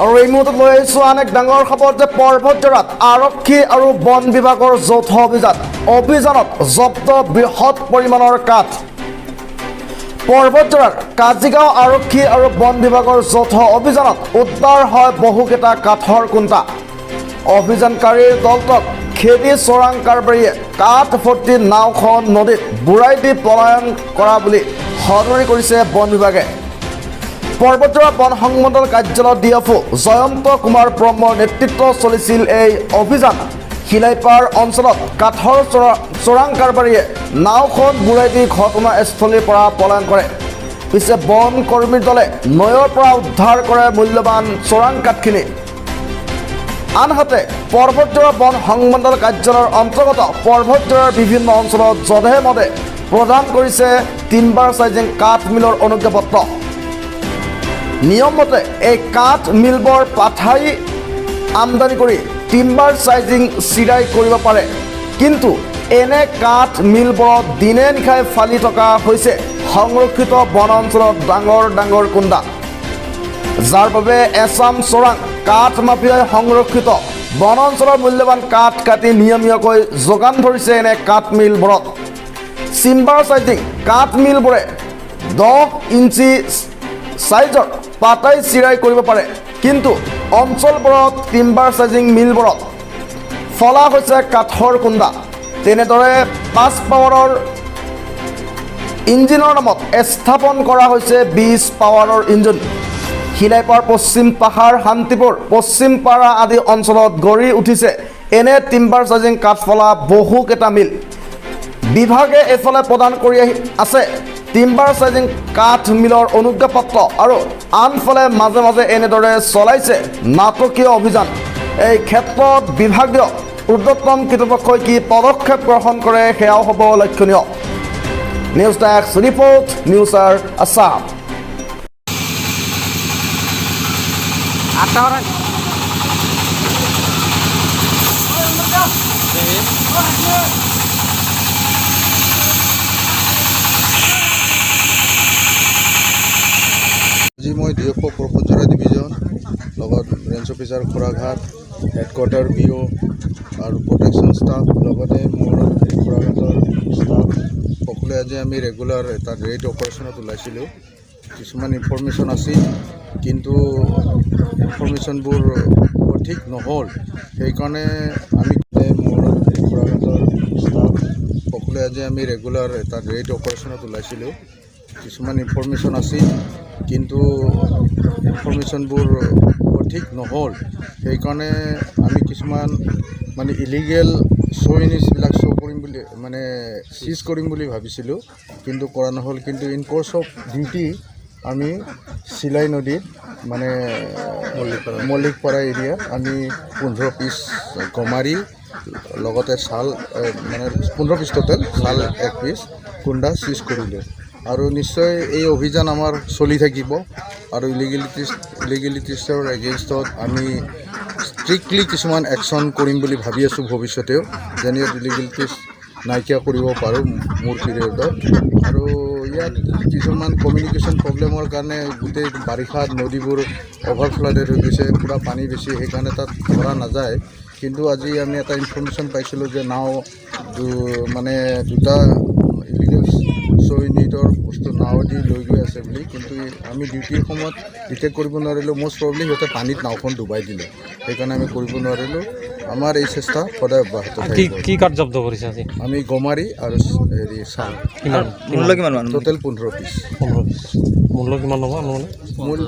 আৰু এই মুহূৰ্তত লৈ আহিছোঁ আন এক ডাঙৰ খবৰ যে পৰ্বতজোৰাত আৰক্ষী আৰু বন বিভাগৰ যৌথ অভিযানত জব্দ বৃহৎ পৰিমাণৰ কাঠ। পৰ্বতজোৰাৰ কাজিগাঁও আৰক্ষী আৰু বন বিভাগৰ যৌথ অভিযানত উদ্ধাৰ হয় বহুকেইটা কাঠৰ কুণ্টা। অভিযানকাৰীৰ দলটোক খেদি চোৰাং কাৰবাৰীয়ে কাঠ ভৰ্তি নাওখন নদীত বুৰাই দি পলায়ন কৰা বুলি সদৰি কৰিছে বন বিভাগে। পৰ্বতজোৰা বন সংমণ্ডল কাৰ্যালয়ৰ ডিএফঅ জয়ন্ত কুমাৰ ব্ৰহ্মৰ নেতৃত্বত চলিছিল এই অভিযান। শিলাইপাৰ অঞ্চলত কাঠৰ চোৰাং কাৰবাৰীয়ে নাওখন বুৰাই দি ঘটনাস্থলীৰ পৰা পলায়ন কৰে। পিছে বন কৰ্মীৰ দলে নৈৰ পৰা উদ্ধাৰ কৰে মূল্যৱান চোৰাং কাঠখিনি। আনহাতে পৰ্বতজোৰা বন সংমণ্ডল কাৰ্যালয়ৰ অন্তৰ্গত পৰ্বতজোৰাৰ বিভিন্ন অঞ্চলত যধে মধে প্ৰদান কৰিছে টিম্বাৰ চাইজিং কাঠ মিলৰ অনুজ্ঞাপত্ৰ। নিয়মমতে এই কাঠ মিলবোৰ পাঠাই আমদানি কৰি টিম্বাৰ চাইজিং চিৰাই কৰিব পাৰে, কিন্তু এনে কাঠ মিলবোৰত দিনে নিশাই ফালি থকা হৈছে সংৰক্ষিত বনাঞ্চলত ডাঙৰ ডাঙৰ কুণ্ডা, যাৰ বাবে এছাম চোৰাং কাঠ মাফিয়াই সংৰক্ষিত বনাঞ্চলৰ মূল্যৱান কাঠ কাটি নিয়মীয়াকৈ যোগান ধৰিছে এনে কাঠ মিলবোৰত। টিম্বাৰ চাইজিং কাঠ মিলবোৰে 10 ইঞ্চি চাইজৰ পাতাই চিৰাই কৰিব পাৰে, কিন্তু অঞ্চলবোৰত টিম্বাৰ চাইজিং মিলবোৰত ফলা হৈছে কাঠৰ কুণ্ডা। তেনেদৰে 5 পাৱাৰৰ ইঞ্জিনৰ নামত স্থাপন কৰা হৈছে 20 পাৱাৰৰ ইঞ্জিন। শিলাইপাৰ পশ্চিম পাহাৰ শান্তিপুৰ পশ্চিম পাৰা আদি অঞ্চলত গঢ়ি উঠিছে এনে টিম্বাৰ চাইজিং কাঠ ফলা বহুকেইটা মিল। বিভাগে এইফালে প্ৰদান কৰি আছে টিম্বাৰ চাইজিং কাঠ মিলৰ অনুজ্ঞাপত্ৰ, আৰু আনফালে মাজে মাজে এনেদৰে চলাইছে নাটকীয় অভিযান। এই ক্ষেত্ৰত বিভাগীয় ঊৰ্ধ্বতন কৰ্তৃপক্ষই কি পদক্ষেপ গ্ৰহণ কৰে সেয়াও হ'ব লক্ষণীয়। News desk report, news R Assam. আজি মই ডিএফঅ পৰ্বতজোৰা ডিভিজন লগত range officer Khoraghat headquarter BO আৰু প্ৰটেকশ্যন ষ্টাফ লগতে মোৰ খোৰাঘাটৰ ষ্টাফ সকলোৱে আজি আমি ৰেগুলাৰ এটা ৰেইড অপাৰেশ্যনত ওলাইছিলোঁ। কিছুমান ইনফৰ্মেশ্যন আছিল, কিন্তু ইনফৰ্মেশ্যনবোৰ সঠিক নহ'ল। সেইকাৰণে আমি মোৰ খোৰাঘাটৰ ষ্টাফ সকলোৱে আজি আমি ৰেগুলাৰ এটা ৰেইড অপাৰেশ্যনত ওলাইছিলোঁ। কিছুমান ইনফৰ্মেশ্যন আছিল, কিন্তু ইনফৰ্মেশ্যনবোৰ সঠিক নহ'ল। সেইকাৰণে আমি কিছুমান ইলিগেল বিলাক শ্ব' কৰিম বুলি চিজ কৰিম বুলি ভাবিছিলোঁ, কিন্তু কৰা নহ'ল। কিন্তু ইন কোৰ্চ অফ ডিউটি আমি চিলাই নদীত মল্লিকপাৰা এৰিয়াত আমি 15 পিচ গমাৰি লগতে ছাল 15 পিচ টোটেল, ছাল 1 পিচ কুণ্ডা চিজ কৰিলোঁ। আৰু নিশ্চয় এই অভিযান আমাৰ চলি থাকিব, আৰু ইলিগেলিটিছৰ এগেইনষ্টত আমি ষ্ট্ৰিক্টলি কিছুমান একশ্যন কৰিম বুলি ভাবি আছোঁ ভৱিষ্যতেও, যেনে ইলিগেলিটিছ নাইকিয়া কৰিব পাৰোঁ মোৰ পিৰিয়ডত। আৰু ইয়াত কিছুমান কমিউনিকেশ্যন প্ৰব্লেমৰ কাৰণে গোটেই বাৰিষাত নদীবোৰ অভাৰফ্লাডেড হৈ গৈছে, পূৰা পানী বেছি, সেইকাৰণে তাত ধৰা নাযায়। কিন্তু আজি আমি এটা ইনফৰ্মেশ্যন পাইছিলোঁ যে নাও দুটা ইলিগেল ইউনিটৰ বস্তু নাও দি লৈ গৈ আছে বুলি, কিন্তু আমি ডিউটিৰ সময়ত ডিটেক্ট কৰিব নোৱাৰিলোঁ। মষ্ট প্ৰবলি সিহঁতে পানীত নাওখন ডুবাই দিলে, সেইকাৰণে আমি কৰিব নোৱাৰিলোঁ। আমাৰ এই চেষ্টা সদায় অব্যাহত থাকিব। কি কাঠ জব্দ কৰিছে আজি? আমি গমাৰি আৰু ছাল মূল্য কিমান? Total 15 piece. মূল্য কিমান হ'ব? মূল্য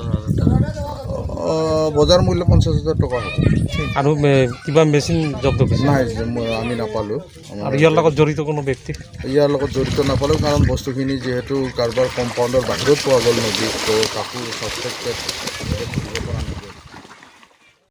বজাৰ মূল্য 50,000 টকা হ'ব। আৰু কিবা মেচিন জব্দ কৰিছে? নাই, আমি নাপালোঁ। আৰু ইয়াৰ লগত জড়িত কোনো ব্যক্তি? ইয়াৰ লগত জড়িত নাপালোঁ, কাৰণ বস্তুখিনি যিহেতু কাৰোবাৰ কম্পাউণ্ডৰ বাহিৰত পোৱা গ'ল নদীত, তো কাকো ছাছপেক্টেড